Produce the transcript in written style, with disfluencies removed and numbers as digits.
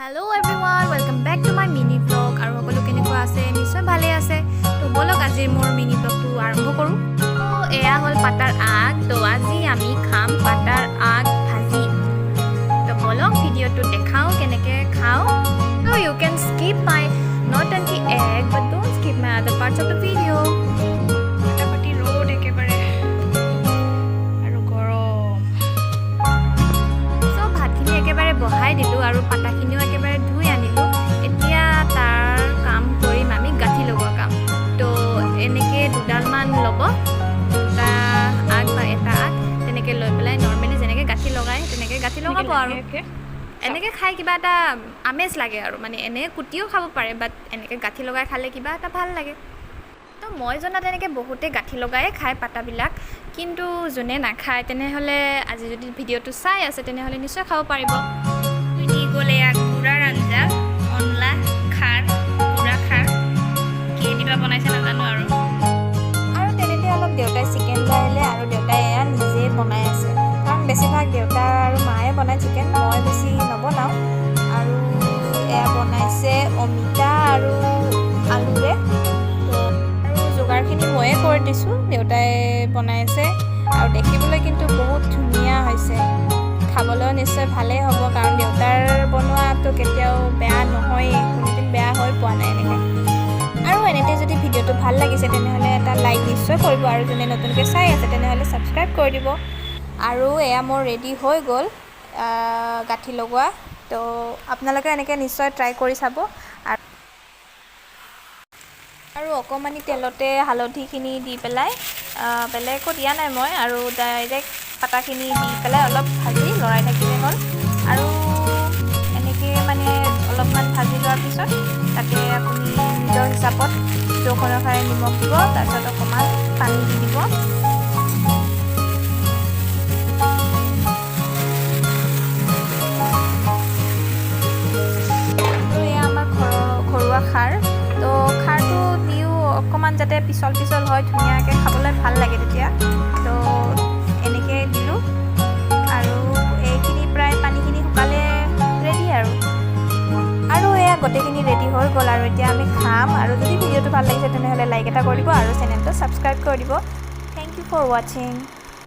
Hello everyone, welcome back to my mini vlog. আৰু সকলো কেনেকুৱা আছে নিশ্চয় ভালে আছে তো বলক আজি মোৰ মিনি vlogটো আৰম্ভ কৰো তো এয়া হল পাটাৰ আগ তো আজি আমি খাম পাটাৰ আগ ভাজি তো বলক ভিডিওটো দেখাও কেনেকৈ খাও so you can skip my not only egg but don't skip my other parts of the video ফটাফটি ৰ'দ একেবাৰে আৰু গৰম so ভাতখিনি একেবাৰে বহাই দিলো আৰু পাটাখিনিও একেবাৰে ধুই আনিলো এতিয়া তাৰ কাম কৰিম আমি গাঠি লগোৱা কাম তো এনেকে দুডালমান ল'ব এটা আগ বা এটা আগ তেনেকে লৈ পেলাই নৰ্মেলি যেনেকে গাঠি লগায় তেনেকে গাঠি লগাব আৰু এনেকে খাই কিবা এটা আমেজ লাগে আৰু মানে এনে কুটিও খাব পাৰে বাট এনেকে গাঠি লগাই খালে কিবা এটা ভাল লাগে তো মই জনাত এনেকে বহুতে গাঠি লগাই খায় পাতাবিলাক কিন্তু যোনে নাখায় তেনেহ'লে আজি যদি ভিডিঅ'টো চাই আছে তেনেহ'লে নিশ্চয় খাব পাৰিব দি গ'লে গুড়াৰ আঞ্জা অনলা খাৰ গুড়া খাৰ কি দিবা বনাইছে নাজানো আৰু তেনেতে অলপ দেউতাই চিকেন লৈ আহিলে আৰু দেউতাই এয়া নিজে বনাই আছে কাৰণ বেছিভাগ দেউতা আৰু মায়ে বনায় চিকেন মই বেছি নবনাওঁ আৰু এয়া বনাইছে অমিতা আৰু আলুৰে আৰু যোগাৰখিনি ময়ে কৰি দিছোঁ দেউতাই বনাইছে আৰু দেখিবলৈ কিন্তু বহুত ধুনীয়া হৈছে খাবলৈও নিশ্চয় ভালেই হ'ব কাৰণ দেউতাৰ বনোৱাটো কেতিয়াও বেয়া নহয়েই কোনোদিন বেয়া হৈ পোৱা নাই এনেকৈ আৰু এনেতে যদি ভিডিঅ'টো ভাল লাগিছে তেনেহ'লে এটা লাইক নিশ্চয় কৰিব আৰু যোনে নতুনকৈ চাই আছে তেনেহ'লে ছাবস্ক্ৰাইব কৰি দিব আৰু এয়া মোৰ ৰেডি হৈ গ'ল গাঠি লগোৱা তো আপোনালোকে এনেকৈ নিশ্চয় ট্ৰাই কৰি চাব আৰু অকণমানি তেলতে হালধিখিনি দি পেলাই বেলেগ একো দিয়া নাই মই আৰু ডাইৰেক্ট পাতাখিনি দি পেলাই অলপ ভাজি লৰাই থাকিলে হ'ল আৰু এনেকৈ মানে অলপমান ভাজি লোৱাৰ পিছত তাতে আপুনি নিজৰ হিচাপত জোখ অনুসাৰে নিমখ দিব তাৰপিছত অকণমান পানী দি দিব আৰু এয়া আমাৰ ঘৰুৱা খাৰ তো খাৰটো দিও অকণমান যাতে পিছল হয় ধুনীয়াকৈ খাবলৈ ভাল লাগে তেতিয়া তো এনেকৈ দিলোঁ আৰু এইখিনি প্ৰায় পানীখিনি শুকালে ৰেডি আৰু এয়া গোটেইখিনি ৰেডি হৈ গ'ল আৰু এতিয়া আমি খাম আৰু যদি ভিডিঅ'টো ভাল লাগিছে তেনেহ'লে লাইক এটা কৰি দিব আৰু চেনেলটো ছাবস্ক্ৰাইব কৰি দিব থেংক ইউ ফৰ ৱাচিং